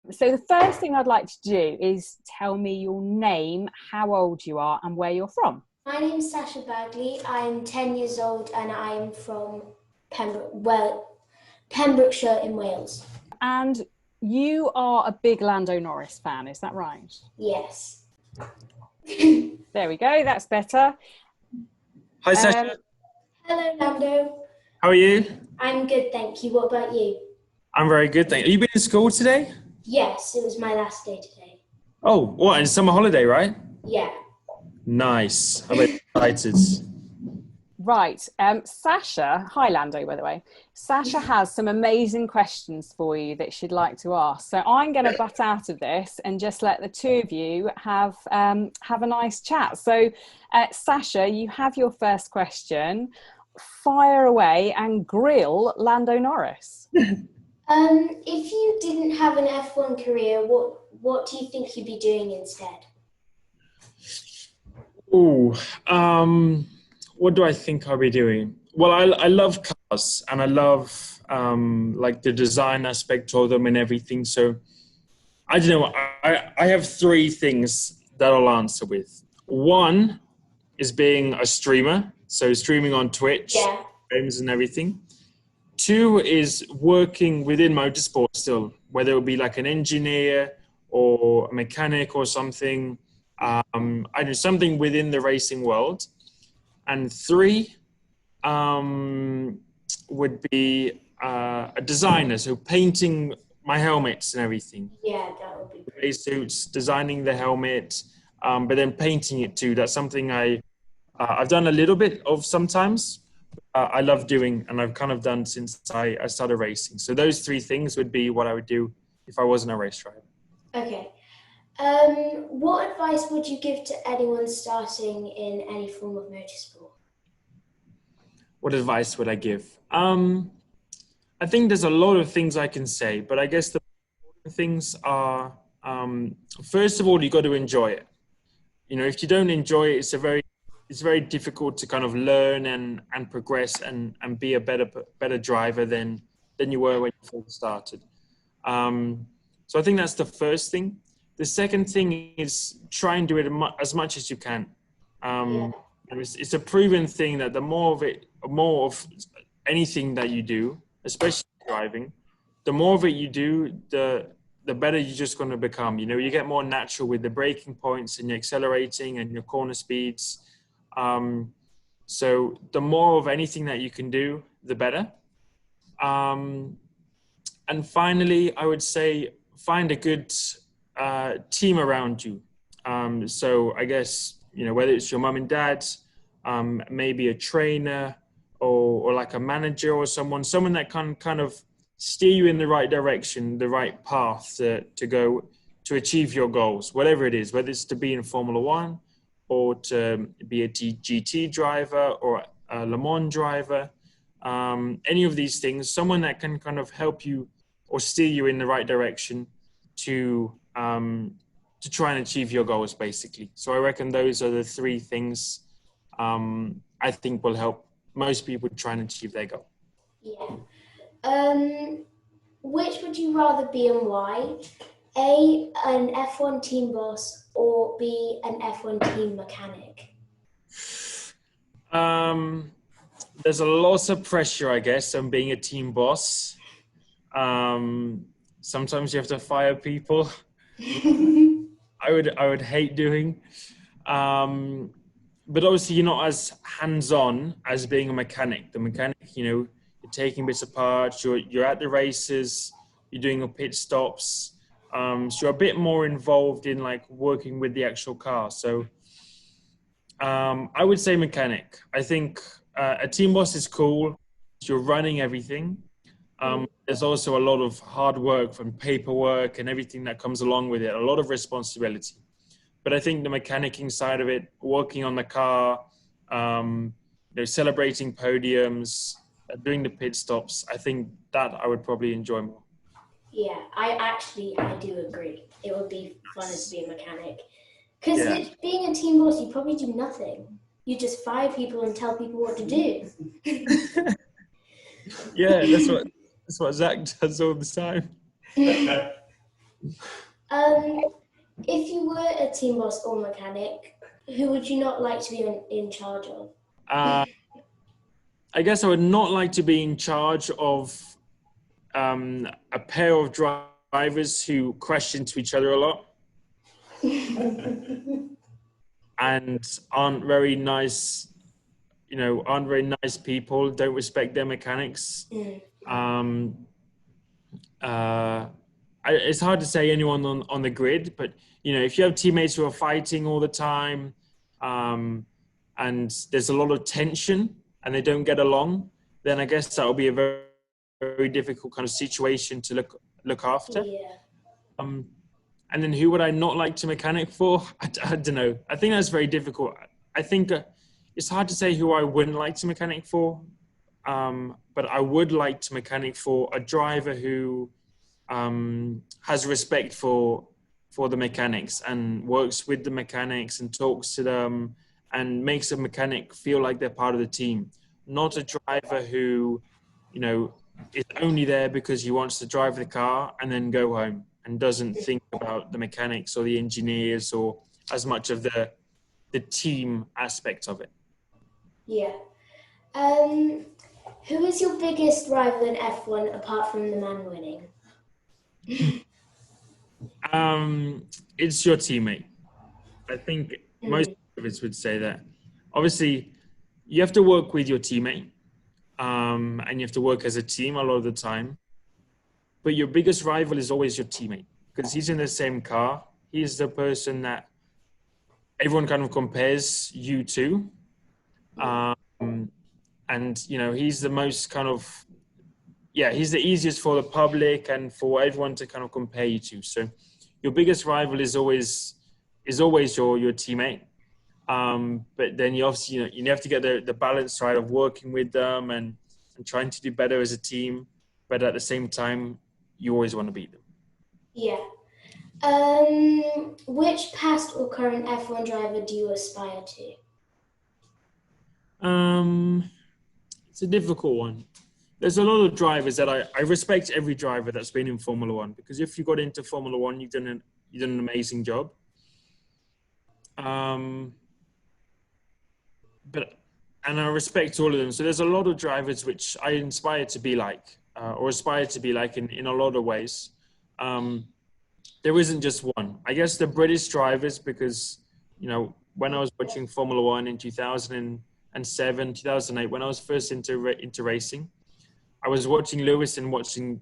So the first thing I'd like to do is tell me your name, how old you are, and where you're from. My name's Sasha Bagley. I'm 10 years old and I'm from Pembrokeshire in Wales. And you are a big Lando Norris fan, is that right? Yes. There we go, that's better. Hi, Sasha. Hello, Lando. How are you? I'm good, thank you. What about you? I'm very good, thank you. Have you been in school today? Yes, it was my last day today. Oh, what? It's summer holiday, right? Yeah. Nice. I'm excited. Right. Sasha, hi Lando, by the way. Sasha has some amazing questions for you that she'd like to ask. So I'm going to butt out of this and just let the two of you have a nice chat. So, Sasha, you have your first question. Fire away and grill Lando Norris. If you didn't have an F1 career, what do you think you'd be doing instead? What do I think I'll be doing? Well, I love cars and I love like the design aspect of them and everything. So I don't know. I have three things that I'll answer with. One is being a streamer, so streaming on Twitch, games and everything. Two is working within motorsport still, whether it be like an engineer or a mechanic or something. I do something within the racing world. And three would be a designer, so painting my helmets and everything. Yeah, that would be great. Race suits, designing the helmet, but then painting it too. That's something I've done a little bit of sometimes. I love doing, and I've kind of done since I started racing. So those three things would be what I would do if I wasn't a race driver. Okay. What advice would you give to anyone starting in any form of motorsport? What advice would I give? I think there's a lot of things I can say, but I guess the important things are, first of all, you got to enjoy it. You know, if you don't enjoy it, it's very difficult to kind of learn and progress and be a better driver than you were when you first started. So I think that's the first thing. The second thing is try and do it as much as you can. It's a proven thing that the more of anything that you do, especially driving, the more of it you do, the better you're just going to become. You know, you get more natural with the braking points and your accelerating and your corner speeds. So the more of anything that you can do, the better. And finally, I would say find a good team around you. So I guess, you know, whether it's your mum and dad, maybe a trainer or like a manager or someone that can kind of steer you in the right direction, the right path to go to achieve your goals, whatever it is, whether it's to be in Formula One or to be a GT driver or a Le Mans driver, any of these things, someone that can kind of help you or steer you in the right direction to try and achieve your goals, basically. So I reckon those are the three things I think will help most people try and achieve their goal. Yeah. Which would you rather be and why? A, an F1 team boss, or B, an F1 team mechanic? There's a lot of pressure, I guess, on being a team boss. Sometimes you have to fire people. I would hate doing. But obviously you're not as hands-on as being a mechanic. The mechanic, you know, you're taking bits apart, you're at the races, you're doing your pit stops. So you're a bit more involved in like working with the actual car. So I would say mechanic. I think a team boss is cool. You're running everything. There's also a lot of hard work from paperwork and everything that comes along with it, a lot of responsibility. But I think the mechanicking side of it, working on the car, you know, celebrating podiums, doing the pit stops, I think that I would probably enjoy more. Yeah, I do agree. It would be fun to be a mechanic. Because being a team boss, you probably do nothing. You just fire people and tell people what to do. Yeah, that's what Zach does all the time. If you were a team boss or mechanic, who would you not like to be in charge of? I guess I would not like to be in charge of a pair of drivers who crash into each other a lot and aren't very nice, aren't very nice people, don't respect their mechanics. It's hard to say anyone on the grid, but if you have teammates who are fighting all the time, and there's a lot of tension and they don't get along, then I guess that will be a very, very difficult kind of situation to look after. And then who would I not like to mechanic for? I don't know. I think that's very difficult. I think it's hard to say who I wouldn't like to mechanic for, but I would like to mechanic for a driver who has respect for the mechanics and works with the mechanics and talks to them and makes a mechanic feel like they're part of the team. Not a driver who, is only there because he wants to drive the car and then go home and doesn't think about the mechanics or the engineers or as much of the team aspect of it. Yeah. Who is your biggest rival in F1 apart from the man winning? It's your teammate. I think most of us would say that. Obviously, you have to work with your teammate, and you have to work as a team a lot of the time. But your biggest rival is always your teammate because he's in the same car. He's the person that everyone kind of compares you to. And, he's the most kind of, he's the easiest for the public and for everyone to kind of compare you to. So your biggest rival is always your teammate. But then you obviously, you have to get the balance right of working with them and trying to do better as a team. But at the same time, you always want to beat them. Yeah. Which past or current F1 driver do you aspire to? It's a difficult one. There's a lot of drivers that I respect every driver that's been in Formula One because if you got into Formula One, you've done an amazing job. And I respect all of them. So there's a lot of drivers which I inspire to be like, or aspire to be like in a lot of ways. There isn't just one. I guess the British drivers, because, when I was watching Formula One in 2007, 2008, when I was first into racing, I was watching Lewis and watching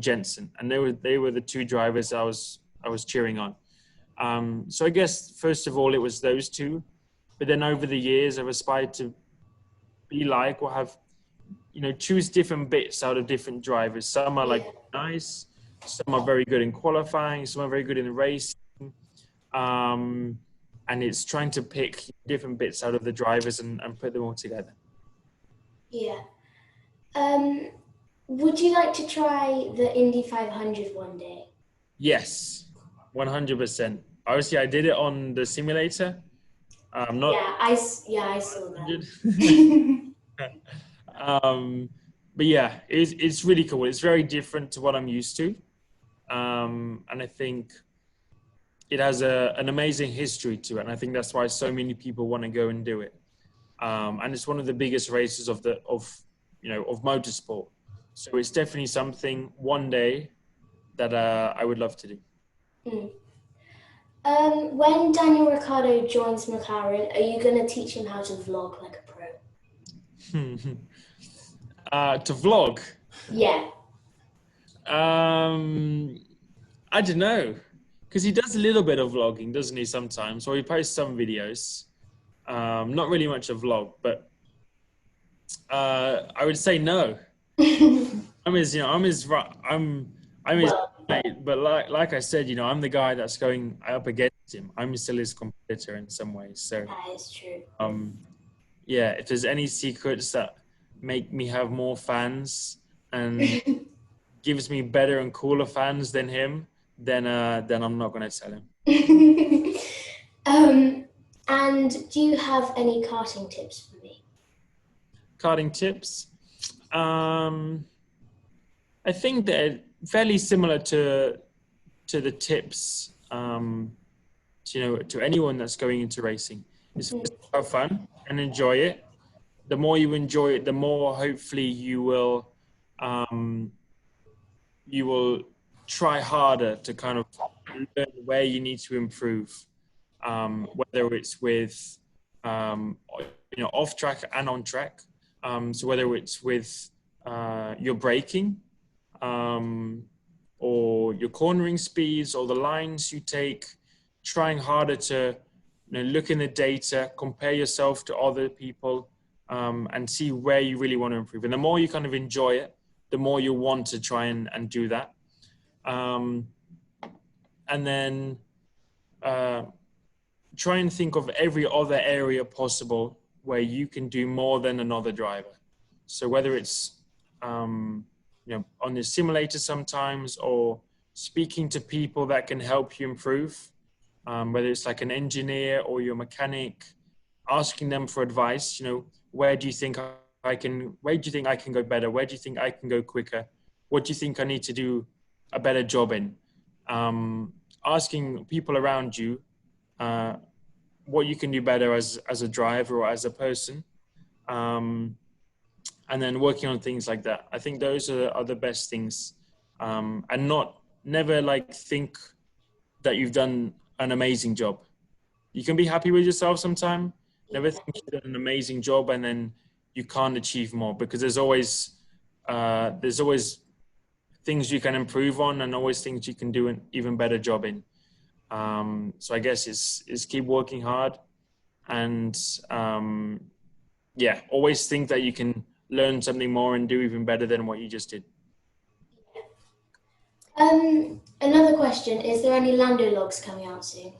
Jenson, and they were the two drivers I was cheering on. So I guess first of all it was those two, but then over the years I've aspired to be like or have, choose different bits out of different drivers. Some are like nice, some are very good in qualifying, some are very good in racing, and it's trying to pick different bits out of the drivers and put them all together. Yeah. Would you like to try the Indy 500 one day? Yes, 100%. Obviously, I did it on the simulator. Not. I saw that. But yeah, it's really cool. It's very different to what I'm used to, and I think it has an amazing history to it. And I think that's why so many people want to go and do it. And it's one of the biggest races of motorsport. So it's definitely something one day that I would love to do. When Daniel Ricciardo joins McLaren, are you going to teach him how to vlog like a pro? To vlog? Yeah. I don't know. Because he does a little bit of vlogging, doesn't he, sometimes? Or he posts some videos. Not really much a vlog, but I would say no. I'm his mate, but like I said, I'm the guy that's going up against him. I'm still his competitor in some ways. So that is true. If there's any secrets that make me have more fans and gives me better and cooler fans than him, then I'm not going to tell him. And do you have any karting tips for me? Karting tips? I think they're fairly similar to to the tips, to anyone that's going into racing, is have fun and enjoy it. The more you enjoy it, the more hopefully you will try harder to kind of learn where you need to improve, whether it's with off track and on track. So whether it's with your braking, or your cornering speeds, or the lines you take, trying harder to look in the data, compare yourself to other people, and see where you really want to improve. And the more you kind of enjoy it, the more you want to try and do that. And then try and think of every other area possible where you can do more than another driver. So whether it's on the simulator sometimes, or speaking to people that can help you improve, whether it's like an engineer or your mechanic, asking them for advice. Where do you think I can go better? Where do you think I can go quicker? What do you think I need to do a better job in? Asking people around you what you can do better as a driver or as a person, and then working on things like that. I think those are the best things, and never think that you've done an amazing job. You can be happy with yourself sometime. Never think you've done an amazing job and then you can't achieve more, because there's always things you can improve on, and always things you can do an even better job in. So I guess it's keep working hard, and always think that you can learn something more and do even better than what you just did. Another question, is there any Lando logs coming out soon?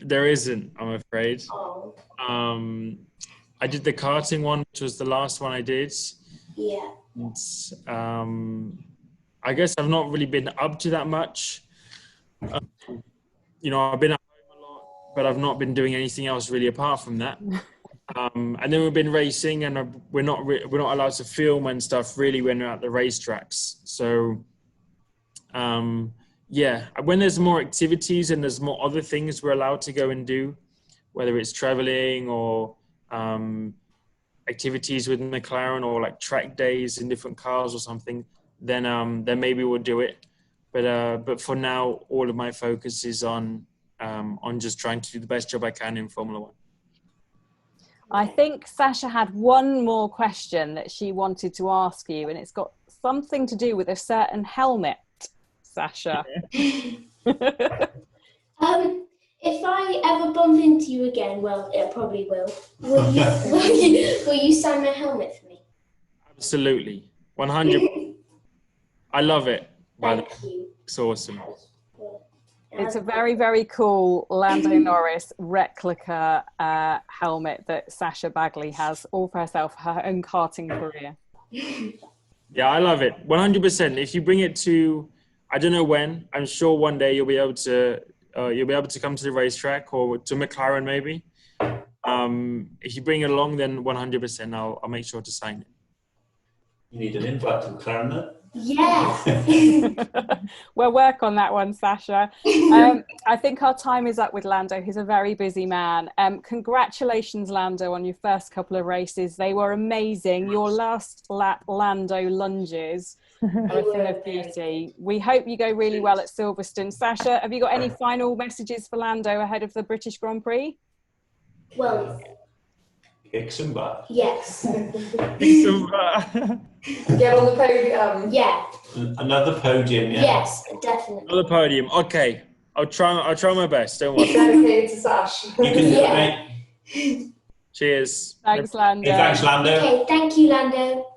There isn't, I'm afraid. Oh. I did the karting one, which was the last one I did. Yeah. I guess I've not really been up to that much. I've been at home a lot, but I've not been doing anything else really apart from that. And then we've been racing, and we're not allowed to film and stuff really when we're at the racetracks. So, when there's more activities and there's more other things we're allowed to go and do, whether it's traveling or activities with McLaren, or like track days in different cars or something, then maybe we'll do it. But for now, all of my focus is on just trying to do the best job I can in Formula One. I think Sasha had one more question that she wanted to ask you, and it's got something to do with a certain helmet, Sasha. If I ever bump into you again, well, it probably will. Will you sign my helmet for me? Absolutely, 100%. I love it. Thank you. It's awesome. It's a very, very cool Lando Norris replica helmet that Sasha Bagley has all for herself, her own karting career. Yeah, I love it. 100%. If you bring it to, I don't know when, I'm sure one day you'll be able to come to the racetrack, or to McLaren maybe. If you bring it along, then 100% I'll make sure to sign it. You need an invite to McLaren, though. Yes. We'll work on that one, Sasha. I think our time is up with Lando. He's a very busy man. Congratulations, Lando, on your first couple of races. They were amazing. Your last lap Lando lunges are a thing of beauty. We hope you go really well at Silverstone. Sasha, have you got any final messages for Lando ahead of the British Grand Prix? Well, kick some butt. yes. Get on the podium. Yeah. Another podium, yeah. Yes, definitely. Another podium. Okay, I'll try my best. Don't worry. Dedicated to Sash. You can do it, mate. Cheers. Thanks, Lando. Hey, thanks, Lando. Okay, thank you, Lando.